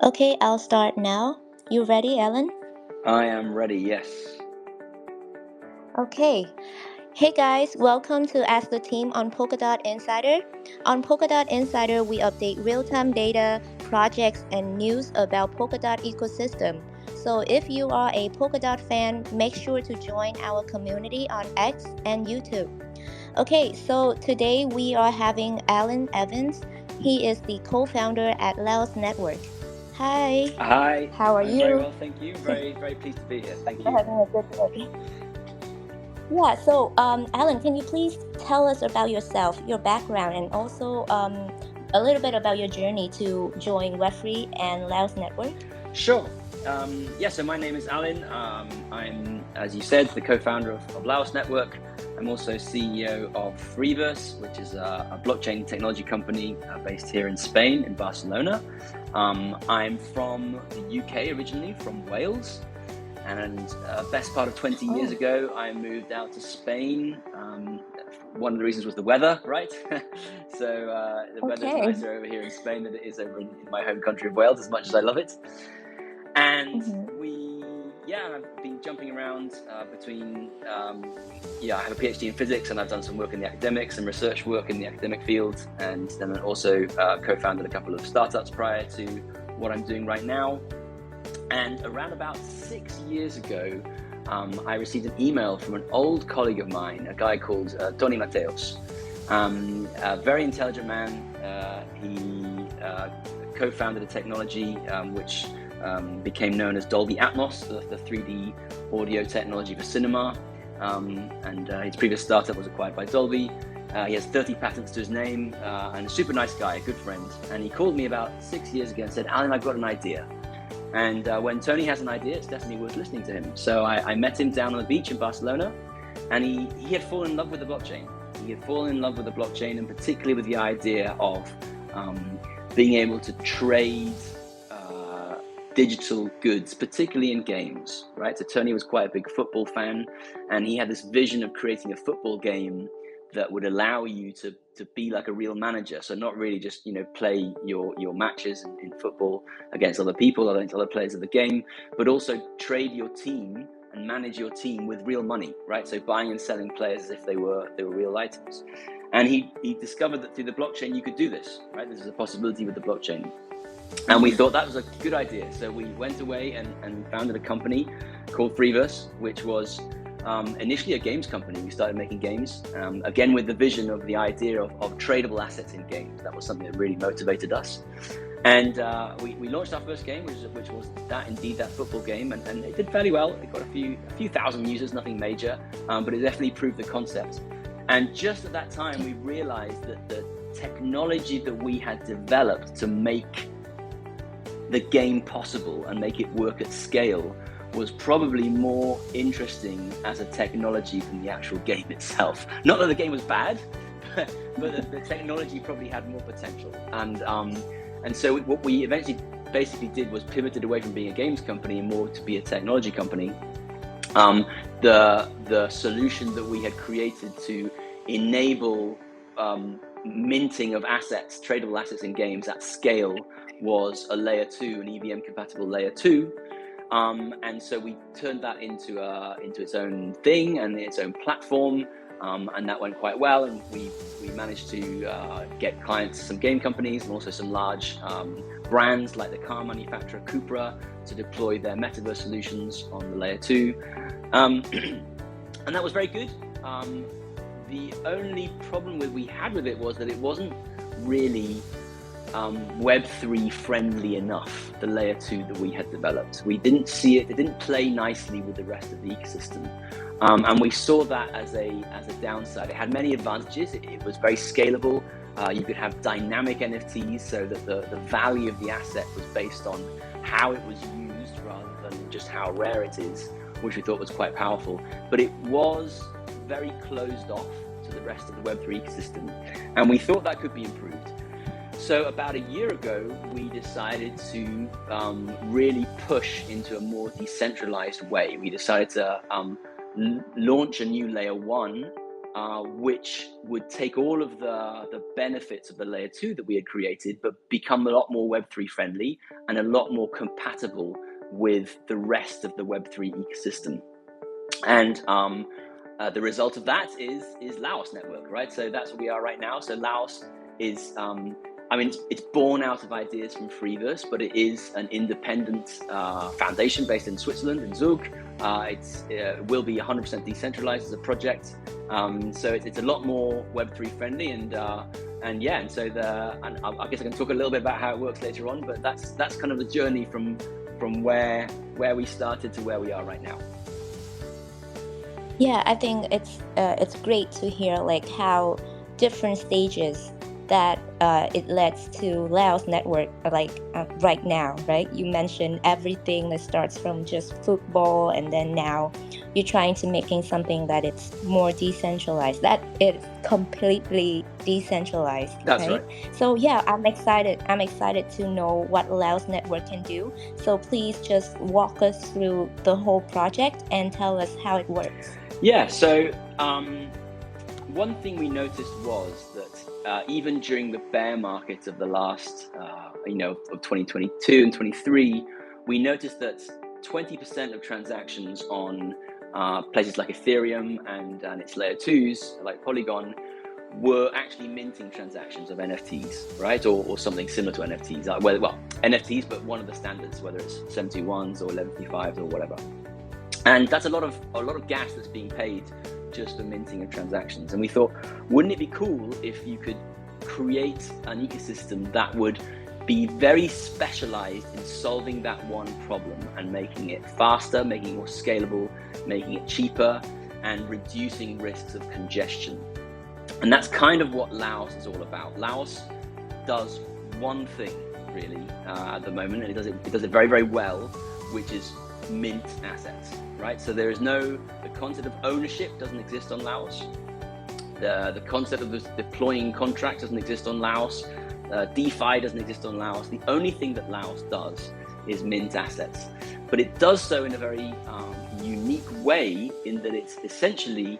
Okay, I'll start now. You ready, Alan? I am ready, yes. Okay. Hey guys, welcome to Ask the Team on Polkadot Insider. On Polkadot Insider, we update real-time data, projects, and news about Polkadot ecosystem. So if you are a Polkadot fan, make sure to join our community on X and YouTube. Okay, so today we are having Alun Evans. He is the co-founder at LAOS Network. Hi, Hi, how are I'm very you? well, thank you. Very, very pleased to be here. Thank You're you. having a good day. Yeah, so Alan, can you please tell us about yourself, your background, and also a little bit about your journey to join Web3 and LAOS Network? Sure. So my name is Alun. I'm, as you said, the co-founder of LAOS Network. I'm also CEO of Freeverse, which is a blockchain technology company based here in Spain, in Barcelona. I'm from the UK originally, from Wales. And best part of 20 years ago, I moved out to Spain. One of the reasons was the weather, right? So the weather's Okay. nicer over here in Spain than it is over in my home country of Wales, as much as I love it. And I've been jumping around between, I have a PhD in physics, and I've done some work in the academics and research work in the academic field. And then I also co-founded a couple of startups prior to what I'm doing right now. And around about 6 years ago, I received an email from an old colleague of mine, a guy called Tony Mateos, a very intelligent man. He co-founded a technology which became known as Dolby Atmos, the 3D audio technology for cinema. And his previous startup was acquired by Dolby. He has 30 patents to his name, and a super nice guy, a good friend. And he called me about 6 years ago and said, "Alan, I've got an idea." And when Tony has an idea, it's definitely worth listening to him. So I met him down on the beach in Barcelona, and he had fallen in love with the blockchain. He had fallen in love with the blockchain, and particularly with the idea of being able to trade digital goods, particularly in games, right? So Tony was quite a big football fan, and he had this vision of creating a football game that would allow you to be like a real manager. So not really just, play your matches in football against other people, against other players of the game, but also trade your team and manage your team with real money, right? So buying and selling players as if they were real items. And he discovered that through the blockchain you could do this, right? This is a possibility with the blockchain. And we thought that was a good idea. So we went away and founded a company called Freeverse, which was initially a games company. We started making games, again with the vision of the idea of tradable assets in games. That was something that really motivated us. And we launched our first game, which was that football game, and it did fairly well. It got a few thousand users, nothing major, but it definitely proved the concept. And just at that time, we realized that the technology that we had developed to make the game possible and make it work at scale was probably more interesting as a technology than the actual game itself. Not that the game was bad, but the technology probably had more potential. And so what we eventually basically did was pivoted away from being a games company and more to be a technology company. The solution that we had created to enable minting of assets, tradable assets in games at scale, was a layer 2, an EVM compatible layer 2. And so we turned that into its own thing and its own platform, and that went quite well. And we managed to get clients, some game companies, and also some large brands like the car manufacturer Cupra to deploy their metaverse solutions on the layer 2, and that was very good. The only problem we had with it was that it wasn't really Web3 friendly enough, the layer 2 that we had developed. We didn't see it didn't play nicely with the rest of the ecosystem. And we saw that as a downside. It had many advantages. It was very scalable. You could have dynamic NFTs, so that the value of the asset was based on how it was used rather than just how rare it is, which we thought was quite powerful. But it was very closed off to the rest of the Web3 ecosystem, and we thought that could be improved. So about a year ago, we decided to really push into a more decentralized way. We decided to launch a new layer 1 which would take all of the benefits of the layer 2 that we had created, but become a lot more Web3 friendly and a lot more compatible with the rest of the Web3 ecosystem. And the result of that is LAOS Network, right? So that's what we are right now. So LAOS is, it's born out of ideas from Freeverse, but it is an independent foundation based in Switzerland, in Zug. It will be 100% decentralized as a project. So it's a lot more Web3 friendly, and I guess I can talk a little bit about how it works later on. But that's kind of the journey from where we started to where we are right now. Yeah, I think it's great to hear like how different stages that it led to LAOS Network right now, right? You mentioned everything that starts from just football, and then now you're trying to making something that it's more decentralized, that it's completely decentralized. That's right. So yeah, I'm excited to know what LAOS Network can do. So please just walk us through the whole project and tell us how it works. Yeah, so one thing we noticed was that even during the bear market of the last, of 2022 and 23, we noticed that 20% of transactions on places like Ethereum and its layer 2s, like Polygon, were actually minting transactions of NFTs, right? Or something similar to NFTs. NFTs, but one of the standards, whether it's 721s or 1155s or whatever. And that's a lot of gas that's being paid just for minting of transactions. And we thought, wouldn't it be cool if you could create an ecosystem that would be very specialized in solving that one problem and making it faster, making it more scalable, making it cheaper, and reducing risks of congestion. And that's kind of what LAOS is all about. LAOS does one thing really at the moment, and it does it very, very well, which is mint assets, right? So there is the concept of ownership doesn't exist on LAOS. The concept of deploying contracts doesn't exist on LAOS. DeFi doesn't exist on LAOS. The only thing that LAOS does is mint assets, but it does so in a very unique way, in that it's essentially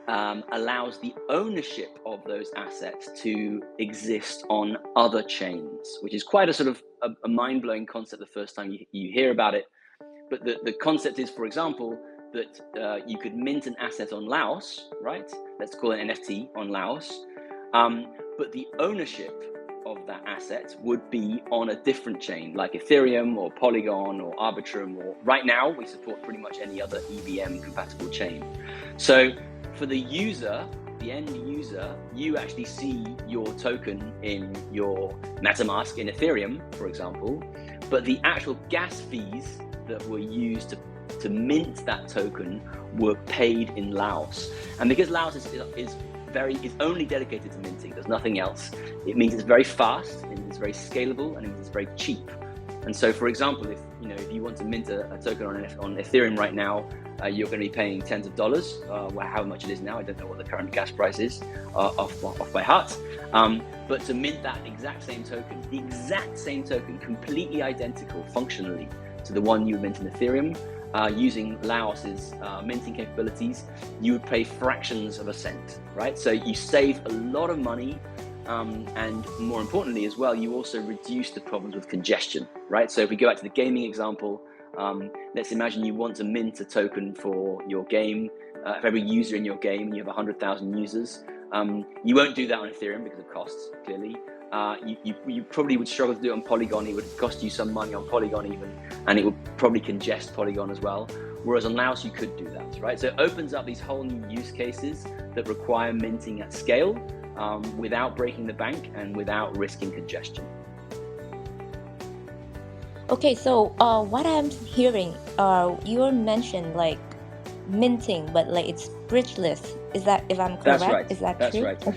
allows the ownership of those assets to exist on other chains, which is quite a sort of a mind-blowing concept the first time you hear about it. But the concept is, for example, that you could mint an asset on LAOS, right? Let's call it an NFT on LAOS. But the ownership of that asset would be on a different chain, like Ethereum or Polygon or Arbitrum, or right now we support pretty much any other EVM compatible chain. So for the user, the end user, you actually see your token in your MetaMask in Ethereum, for example, but the actual gas fees that were used to mint that token were paid in LAOS. And because LAOS is only dedicated to minting, there's nothing else, it means it's very fast, and it's very scalable, and it means it's very cheap. And so, for example, if you want to mint a token on Ethereum right now, you're going to be paying tens of dollars, how much it is now, I don't know what the current gas price is off by heart. But to mint that exact same token, completely identical functionally to the one you would mint in Ethereum, using LAOS's minting capabilities, you would pay fractions of a cent, right? So you save a lot of money, and more importantly as well, you also reduce the problems with congestion, right? So if we go back to the gaming example, let's imagine you want to mint a token for your game, for every user in your game, and you have 100,000 users. You won't do that on Ethereum because of costs, clearly. You probably would struggle to do it on Polygon. It would cost you some money on Polygon even, and it would probably congest Polygon as well. Whereas on LAOS, you could do that, right? So it opens up these whole new use cases that require minting at scale, without breaking the bank and without risking congestion. Okay, so what I'm hearing, you mentioned like minting, but like it's bridgeless. Is that, if I'm correct? That's right. Is that true? That's right.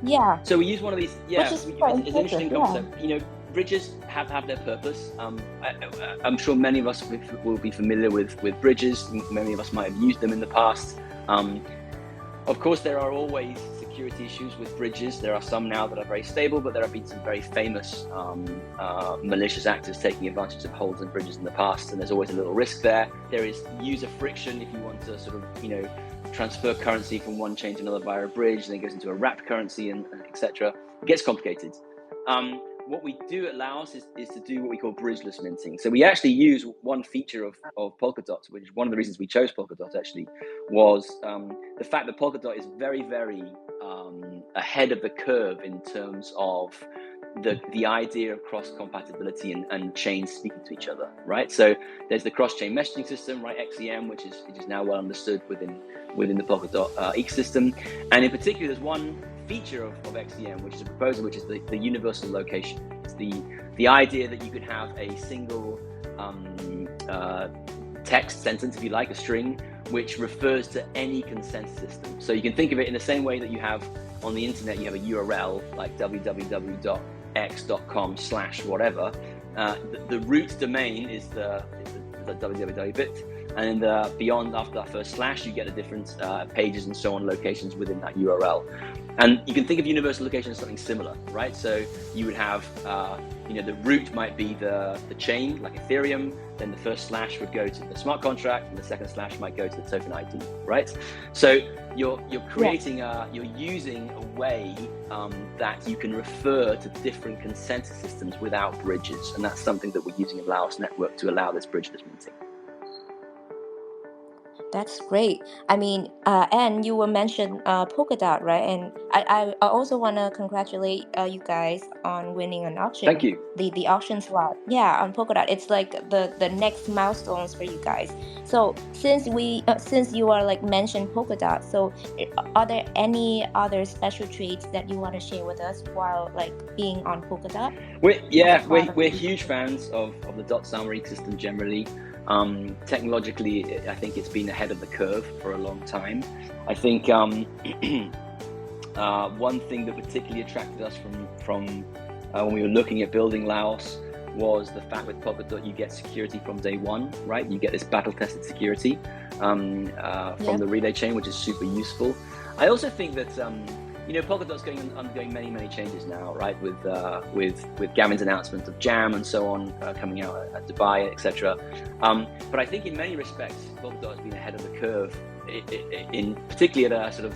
Yeah. So we use one of these. Yeah, Which is it's an interesting concept. Bridges have their purpose. I'm sure many of us will be familiar with bridges. Many of us might have used them in the past. Of course, there are always security issues with bridges. There are some now that are very stable, but there have been some very famous malicious actors taking advantage of holes in bridges in the past, and there's always a little risk there. There is user friction if you want to sort of, transfer currency from one chain to another via a bridge, and it goes into a wrapped currency and etc. It gets complicated. What we do at LAOS is to do what we call bridgeless minting. So we actually use one feature of Polkadot, which is one of the reasons we chose Polkadot actually, was the fact that Polkadot is very, very ahead of the curve in terms of the idea of cross-compatibility and chains speaking to each other, right? So there's the cross-chain messaging system, right, XCM, which is now well understood within the Polkadot ecosystem. And in particular, there's one feature of XCM, which is a proposal, which is the universal location. It's the idea that you could have a single text sentence, if you like, a string, which refers to any consensus system. So you can think of it in the same way that you have on the internet, you have a URL like www.x.com/whatever. The root domain is the www bit, and then beyond, after that first slash, you get the different pages and so on, locations within that URL. And you can think of universal location as something similar, right? So you would have, the root might be the chain, like Ethereum, then the first slash would go to the smart contract, and the second slash might go to the token ID, right? So you're creating you're using a way that you can refer to different consensus systems without bridges, and that's something that we're using in LAOS Network to allow this bridgeless minting. That's great. I mean, and you were mentioned Polkadot, right? And I also want to congratulate you guys on winning an auction. Thank you. The auction slot, yeah, on Polkadot. It's like the next milestones for you guys. So since you are like mentioned Polkadot, so are there any other special traits that you want to share with us while like being on Polkadot? We're huge fans of the dot summer ecosystem generally. Technologically, I think it's been ahead of the curve for a long time. I think one thing that particularly attracted us from when we were looking at building LAOS was the fact with Polkadot you get security from day one, right? You get this battle-tested security from the relay chain, which is super useful. I also think that Polkadot's undergoing many changes now, right? With Gavin's announcement of Jam and so on coming out at Dubai, etc. But I think in many respects, Polkadot has been ahead of the curve, in particularly at a sort of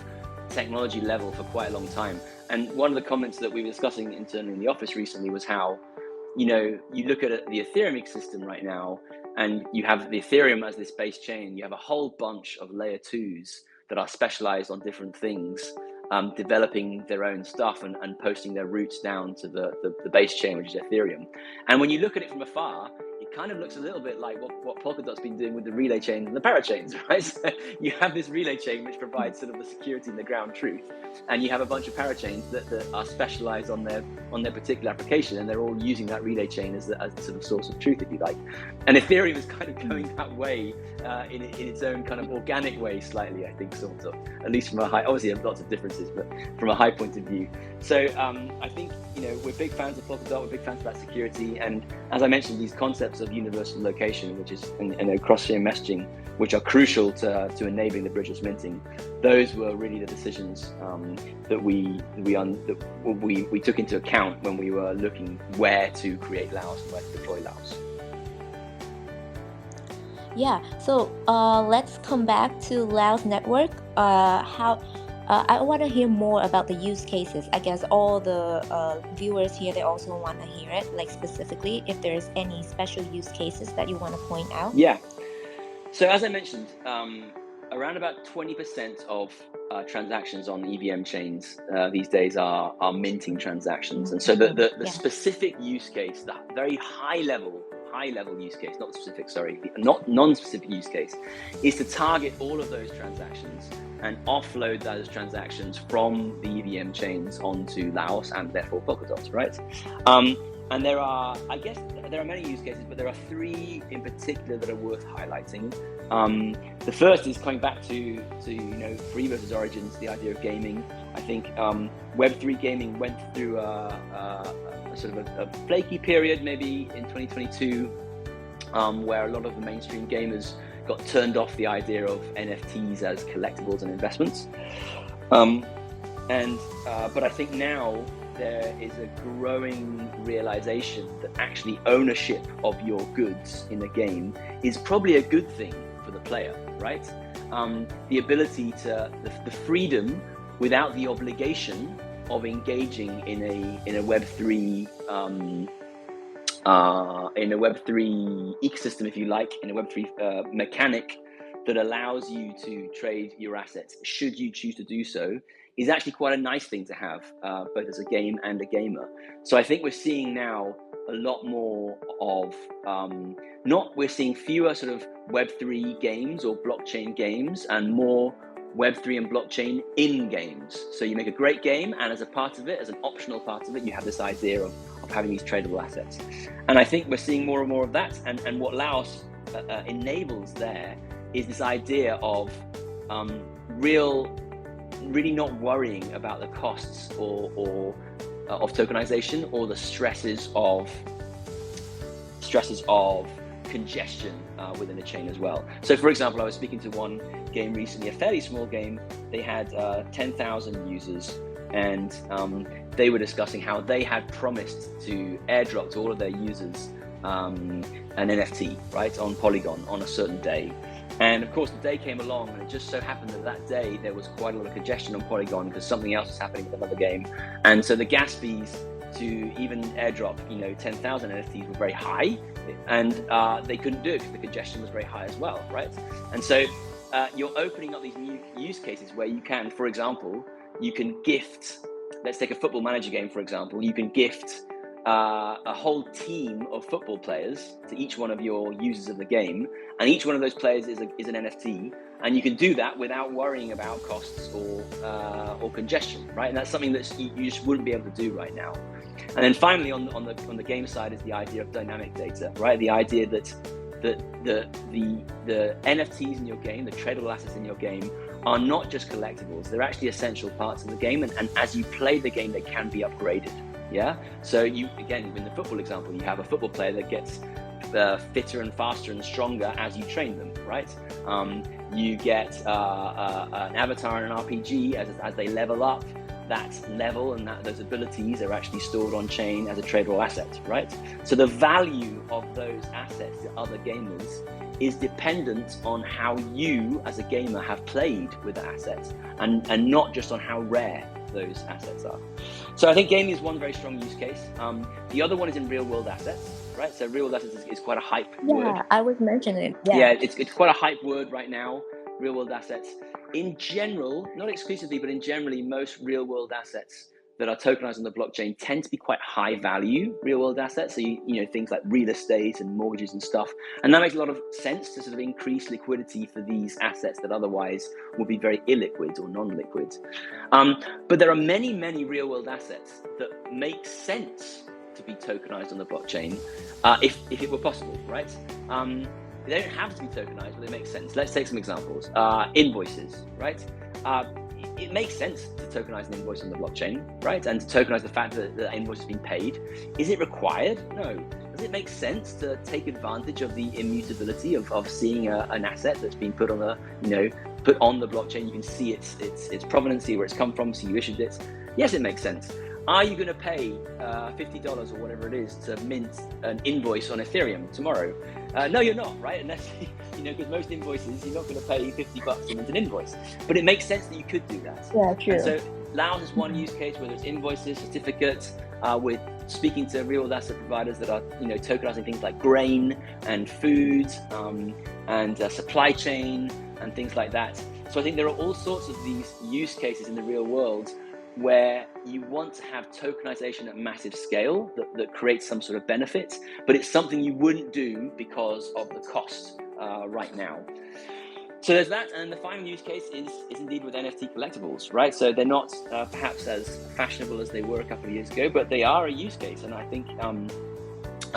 technology level for quite a long time. And one of the comments that we were discussing internally in the office recently was how, you look at the Ethereum ecosystem right now, and you have the Ethereum as this base chain. You have a whole bunch of layer 2s that are specialized on different things, developing their own stuff and posting their roots down to the base chain, which is Ethereum. And when you look at it from afar, it kind of looks a little bit like what Polkadot's been doing with the relay chains and the parachains, right? So you have this relay chain which provides sort of the security and the ground truth, and you have a bunch of parachains that are specialized on their particular application, and they're all using that relay chain as the sort of source of truth, if you like. And Ethereum is kind of going that way in its own kind of organic way, slightly, I think, sort of, at least from a high. Obviously, there are lots of differences, but from a high point of view. So I think we're big fans of Polkadot. We're big fans of that security, and as I mentioned, these concepts of universal location, which is and cross-chain messaging, which are crucial to enabling the bridgeless minting. Those were really the decisions that we took into account when we were looking where to create LAOS and where to deploy LAOS. Yeah, so let's come back to LAOS Network. I want to hear more about the use cases. I guess all the viewers here, they also want to hear it, like specifically if there's any special use cases that you want to point out. Yeah. So as I mentioned, around about 20% of transactions on EVM chains these days are minting transactions. And so the specific use case, the very high level use case, not specific, sorry, not non-specific use case, is to target all of those transactions and offload those transactions from the EVM chains onto LAOS and therefore Polkadot, right? And there are many use cases, but there are three in particular that are worth highlighting. The first is coming back to free versus origins, the idea of gaming. I think Web3 gaming went through a sort of a flaky period maybe in 2022, where a lot of the mainstream gamers got turned off the idea of NFTs as collectibles and investments. But I think now there is a growing realization that actually ownership of your goods in a game is probably a good thing for the player, right? The ability to, the freedom without the obligation of engaging in a Web3 ecosystem, if you like, in a Web3 mechanic that allows you to trade your assets, should you choose to do so, is actually quite a nice thing to have, both as a game and a gamer. So I think we're seeing now a lot more of, we're seeing fewer sort of Web3 games or blockchain games and more Web3 and blockchain in games. So you make a great game, and as a part of it, as an optional part of it, you have this idea of having these tradable assets. And I think we're seeing more and more of that. And what LAOS enables there is this idea of really not worrying about the costs or of tokenization or the stresses of congestion within a chain as well. So for example, I was speaking to one game recently, a fairly small game. They had 10,000 users, and they were discussing how they had promised to airdrop to all of their users an NFT, right, on Polygon on a certain day. And of course, the day came along, and it just so happened that day there was quite a lot of congestion on Polygon because something else was happening with another game. And so the gas fees to even airdrop, 10,000 NFTs were very high, and they couldn't do it because the congestion was very high as well, right? And so you're opening up these new use cases where you can, for example, you can gift, let's take a football manager game, for example, you can gift a whole team of football players to each one of your users of the game, and each one of those players is an NFT, and you can do that without worrying about costs or congestion, right? And that's something that you just wouldn't be able to do right now. And then finally, on the game side, is the idea of dynamic data, right? The idea that the NFTs in your game, the tradable assets in your game, are not just collectibles; they're actually essential parts of the game, and as you play the game, they can be upgraded. Yeah. So again, in the football example, you have a football player that gets fitter and faster and stronger as you train them, right? You get an avatar in an RPG as they level up. That level and those abilities are actually stored on chain as a tradable asset, right? So the value of those assets to other gamers is dependent on how you as a gamer have played with the assets, and not just on how rare those assets are. So I think gaming is one very strong use case. The other one is in real world assets, right? So real world assets is quite a hype word. Yeah, I was mentioning it. Yeah, it's quite a hype word right now, real world assets. In general, not exclusively, but in generally, most real world assets that are tokenized on the blockchain tend to be quite high value real world assets. So things like real estate and mortgages and stuff. And that makes a lot of sense to sort of increase liquidity for these assets that otherwise would be very illiquid or non-liquid. But there are many, many real world assets that make sense to be tokenized on the blockchain if it were possible, right? They don't have to be tokenized, but they make sense. Let's take some examples. Invoices, right? It makes sense to tokenize an invoice on the blockchain, right? And to tokenize the fact that the invoice has been paid. Is it required? No. Does it make sense to take advantage of the immutability of seeing an asset that's been put on put on the blockchain? You can see its provenance, see where it's come from, see who issued it. Yes, it makes sense. Are you going to pay $50 or whatever it is to mint an invoice on Ethereum tomorrow? No, you're not, right? Unless, because most invoices, you're not going to pay $50 to mint an invoice. But it makes sense that you could do that. Yeah, true. And so LAOS is one use case, whether it's invoices, certificates. We're speaking to real asset providers that are, tokenizing things like grain and food and supply chain and things like that. So I think there are all sorts of these use cases in the real world where you want to have tokenization at massive scale that creates some sort of benefit, but it's something you wouldn't do because of the cost right now. So there's that, and the final use case is indeed with NFT collectibles, right? So they're not perhaps as fashionable as they were a couple of years ago, but they are a use case, and I think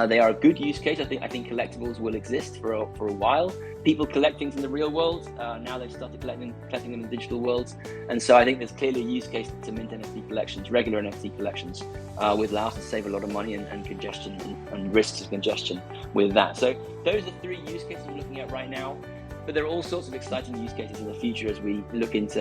they are a good use case. I think collectibles will exist for a while. People collect things in the real world. Now they've started collecting them in the digital world. And so I think there's clearly a use case to mint NFT collections, regular NFT collections with LAOS, to save a lot of money and congestion and risks of congestion with that. So those are three use cases we're looking at right now. But there are all sorts of exciting use cases in the future as we look into,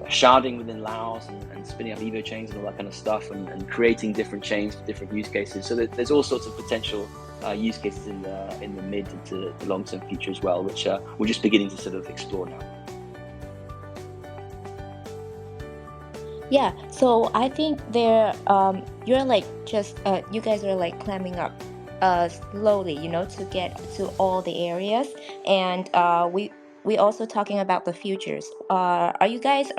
sharding within LAOS and spinning up Evo chains and all that kind of stuff, and creating different chains for different use cases. So there's all sorts of potential use cases in the mid to the long-term future as well, which we're just beginning to sort of explore now. Yeah, so I think you're like just you guys are like climbing up slowly, to get to all the areas, and we also talking about the futures. Are you guys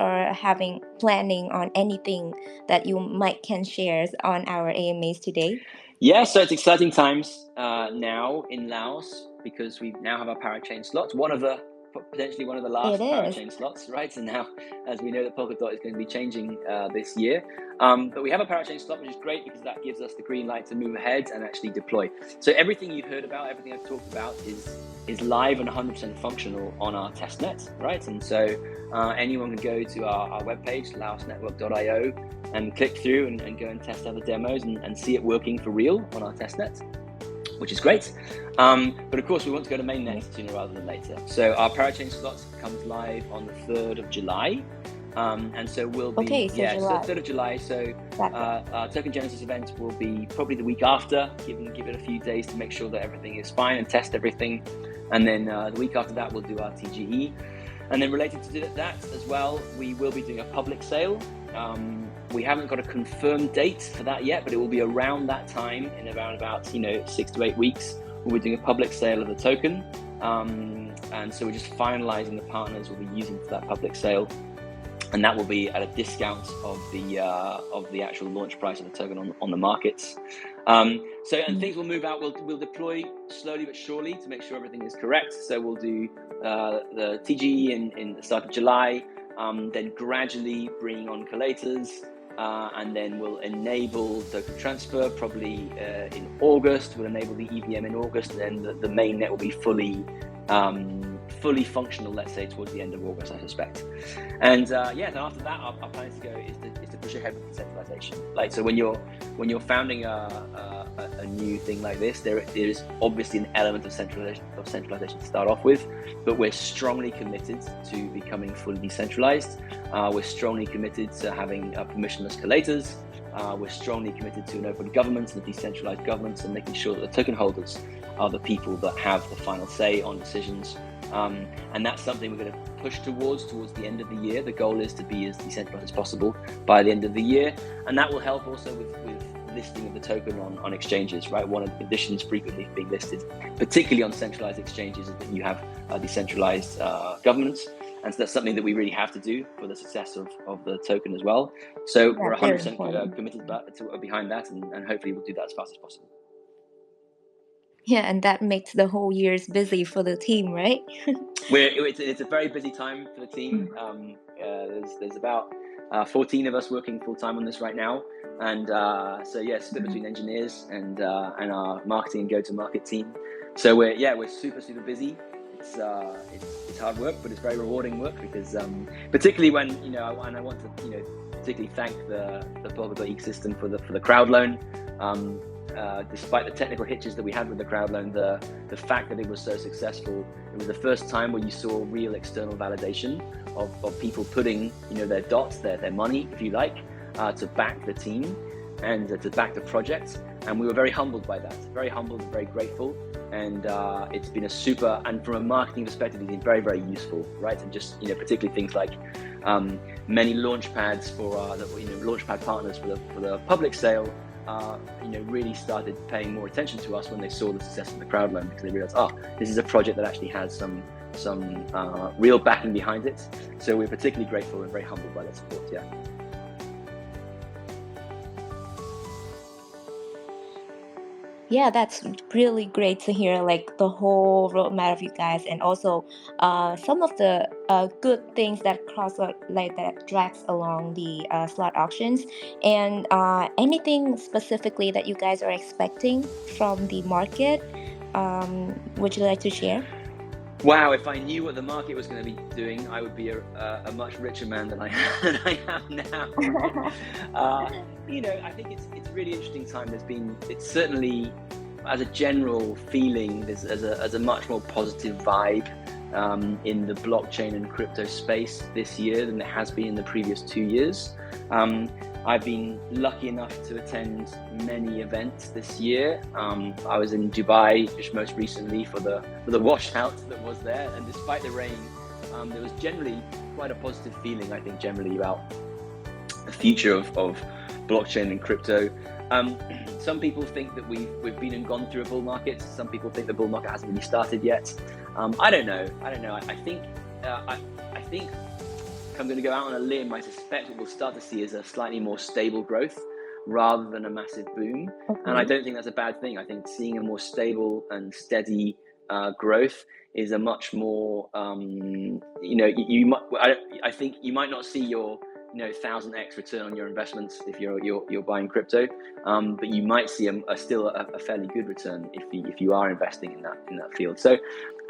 planning on anything that you might can share on our AMAs today? Yeah, so it's exciting times now in Laos, because we now have our parachain slots. Potentially one of the last It is. parachain slots, right? And now, as we know, that Polkadot is going to be changing this year. But we have a parachain slot, which is great because that gives us the green light to move ahead and actually deploy. So everything you've heard about, everything I've talked about is live and 100% functional on our testnet, right? And so anyone can go to our webpage, laosnetwork.io, and click through and go and test out the demos and see it working for real on our testnet, which is great. But of course, we want to go to mainnet sooner rather than later. So our parachain slot comes live on the 3rd of July. And so we'll be, so 3rd of July. So our Token Genesis event will be probably the week after, give it a few days to make sure that everything is fine and test everything. And then the week after that, we'll do our TGE. And then related to that as well, we will be doing a public sale. We haven't got a confirmed date for that yet, but it will be around that time, in around about 6 to 8 weeks. We'll be doing a public sale of the token. And so we're just finalizing the partners we'll be using for that public sale. And that will be at a discount of the actual launch price of the token on the markets. And things will move out. We'll deploy slowly but surely to make sure everything is correct. So we'll do the TGE in the start of July, then gradually bring on collators, and then we'll enable token transfer probably in August. We'll enable the EVM in August, and then the mainnet will be fully functional, let's say, towards the end of August, I suspect. And then after that, our plan to go is to push ahead with decentralization. Like, so when you're founding a new thing like this, there is obviously an element of centralization to start off with, but we're strongly committed to becoming fully decentralized. We're strongly committed to having permissionless collators. We're strongly committed to an open government and a decentralized governance, and making sure that the token holders are the people that have the final say on decisions. And that's something we're going to push towards the end of the year. The goal is to be as decentralized as possible by the end of the year. And that will help also with listing of the token on exchanges, right? One of the conditions frequently being listed, particularly on centralized exchanges, is that you have decentralized governance. And so that's something that we really have to do for the success of the token as well. So we're 100% committed behind that, and hopefully we'll do that as fast as possible. Yeah, and that makes the whole years busy for the team, right? It's a very busy time for the team. There's about 14 of us working full time on this right now, and split between engineers and our marketing and go-to-market team. So we're super busy. It's hard work, but it's very rewarding work, because particularly when and I want to particularly thank the Polkadot ecosystem for the crowd loan. Despite the technical hitches that we had with the crowd loan, the fact that it was so successful, it was the first time where you saw real external validation of people putting their dots, their money, if you like, to back the team and to back the project. And we were very humbled by that, very humbled and very grateful. And it's been and from a marketing perspective, it's been very, very useful, right? And just particularly things like many launch pads for launchpad partners for the public sale. Really started paying more attention to us when they saw the success of the crowd loan, because they realized, this is a project that actually has some real backing behind it. So we're particularly grateful and very humbled by that support. Yeah. Yeah, that's really great to hear, like the whole roadmap of you guys, and also some of the good things that that drags along the slot auctions, and anything specifically that you guys are expecting from the market. Would you like to share? Wow, if I knew what the market was going to be doing, I would be a much richer man than I am now. I think it's a really interesting time. It's certainly as a general feeling, there's as a much more positive vibe in the blockchain and crypto space this year than there has been in the previous 2 years. I've been lucky enough to attend many events this year. I was in Dubai just most recently for the washout that was there, and despite the rain, there was generally quite a positive feeling, I think, generally about the future of blockchain and crypto. Some people think that we've been and gone through a bull market. Some people think the bull market hasn't really started yet. I don't know. I think if I'm going to go out on a limb, I suspect what we'll start to see is a slightly more stable growth rather than a massive boom. Okay. And I don't think that's a bad thing. I think seeing a more stable and steady growth is a much more, I think you might not see your 1000x return on your investments if you're buying crypto, but you might see still a fairly good return if you are investing in that field. So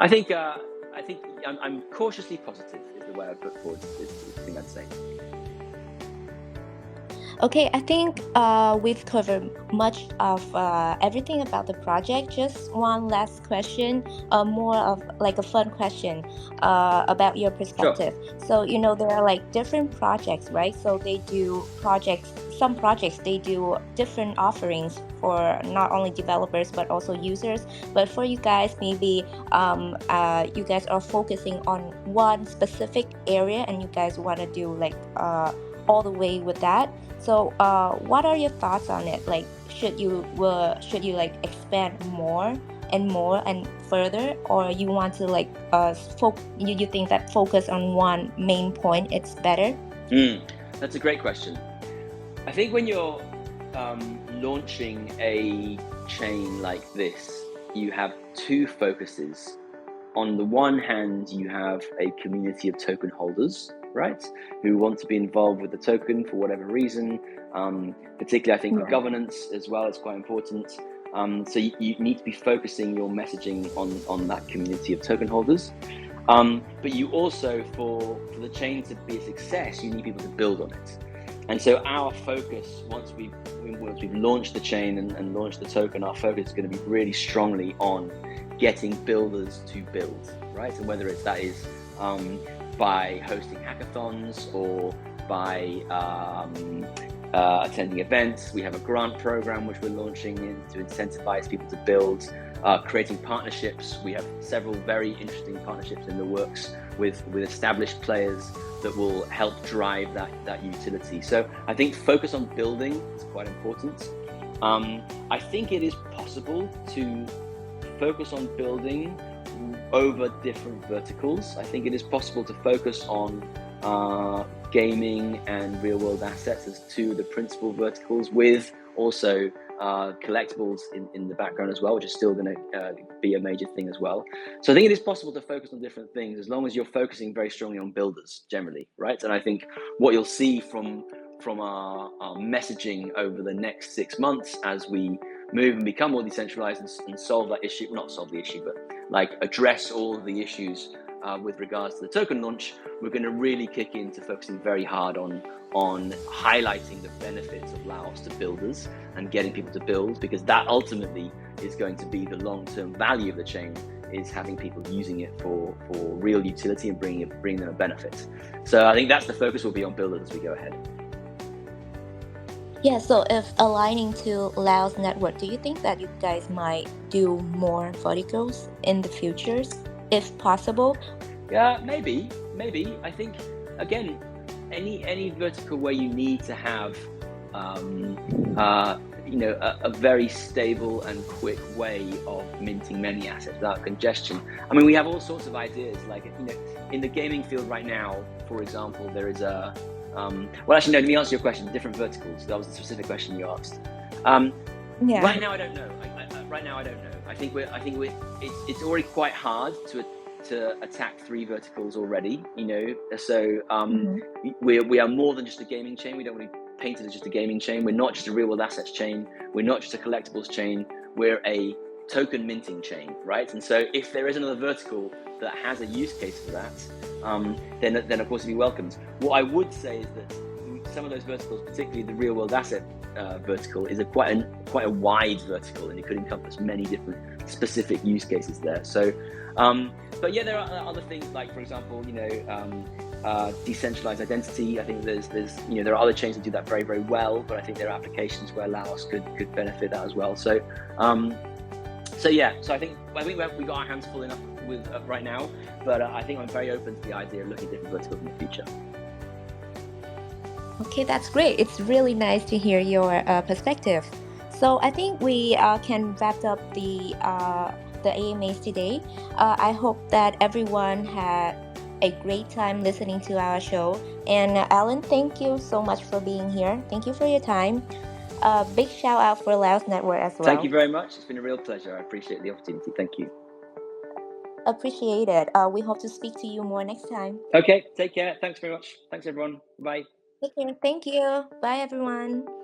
I think I'm cautiously positive is the way I put forward the thing I'd say. Okay, I think we've covered much of everything about the project. Just one last question, more of like a fun question about your perspective. Sure. So, there are like different projects, right? So they do some projects, they do different offerings for not only developers, but also users. But for you guys, maybe you guys are focusing on one specific area and you guys want to do like all the way with that. So what are your thoughts on it? Like, should you like expand more and further, or you want to like you think that focus on one main point it's better? That's a great question. I think when you're launching a chain like this, you have two focuses. On the one hand, you have a community of token holders, right, who want to be involved with the token for whatever reason. Particularly, I think for governance as well, it's quite important. So you need to be focusing your messaging on that community of token holders. But you also, for the chain to be a success, you need people to build on it. And so our focus, once we've launched the chain and launched the token, our focus is going to be really strongly on getting builders to build, right? And whether that is by hosting hackathons or by attending events. We have a grant program which we're launching to incentivize people to build, creating partnerships. We have several very interesting partnerships in the works with established players that will help drive that utility. So I think focus on building is quite important. I think it is possible to focus on building over different verticals. I think it is possible to focus on gaming and real world assets as two of the principal verticals, with also collectibles in the background as well, which is still going to be a major thing as well. So I think it is possible to focus on different things as long as you're focusing very strongly on builders generally, right? And I think what you'll see from our messaging over the next 6 months as we move and become more decentralized and solve that issue, well, not solve the issue, but like address all of the issues with regards to the token launch, we're going to really kick into focusing very hard on highlighting the benefits of LAOS to builders and getting people to build, because that ultimately is going to be the long-term value of the chain, is having people using it for real utility and bringing them a benefit. So I think that's the focus will be on builders as we go ahead. Yeah, so if aligning to LAOS Network, do you think that you guys might do more verticals in the futures, if possible? Yeah, maybe. I think, again, any vertical where you need to have a very stable and quick way of minting many assets without congestion. I mean, we have all sorts of ideas, like, in the gaming field right now, for example, there is a well, actually, no, let me answer your question. Different verticals. That was the specific question you asked. Yeah. Right now, I don't know. Right now, I don't know. I think it's already quite hard to attack 3 verticals already. So we are more than just a gaming chain. We don't want to be painted as just a gaming chain. We're not just a real world assets chain. We're not just a collectibles chain. We're a token minting chain, right? And so if there is another vertical that has a use case for that, then of course it'd be welcomed. What I would say is that some of those verticals, particularly the real world asset vertical is quite a wide vertical, and it could encompass many different specific use cases there. So, but yeah, there are other things like, for example, decentralized identity. I think there's there are other chains that do that very, very well, but I think there are applications where LAOS could benefit that as well. So I think we got our hands full enough with right now, but I think I'm very open to the idea of looking at different verticals in the future. Okay, that's great. It's really nice to hear your perspective. So I think we can wrap up the AMAs today. I hope that everyone had a great time listening to our show. And Alan, thank you so much for being here. Thank you for your time. Big shout out for LAOS Network as well. Thank you very much. It's been a real pleasure. I appreciate the opportunity. Thank you. Appreciate it. We hope to speak to you more next time. Okay, take care. Thanks very much. Thanks, everyone. Bye. Take care. Thank you. Bye, everyone.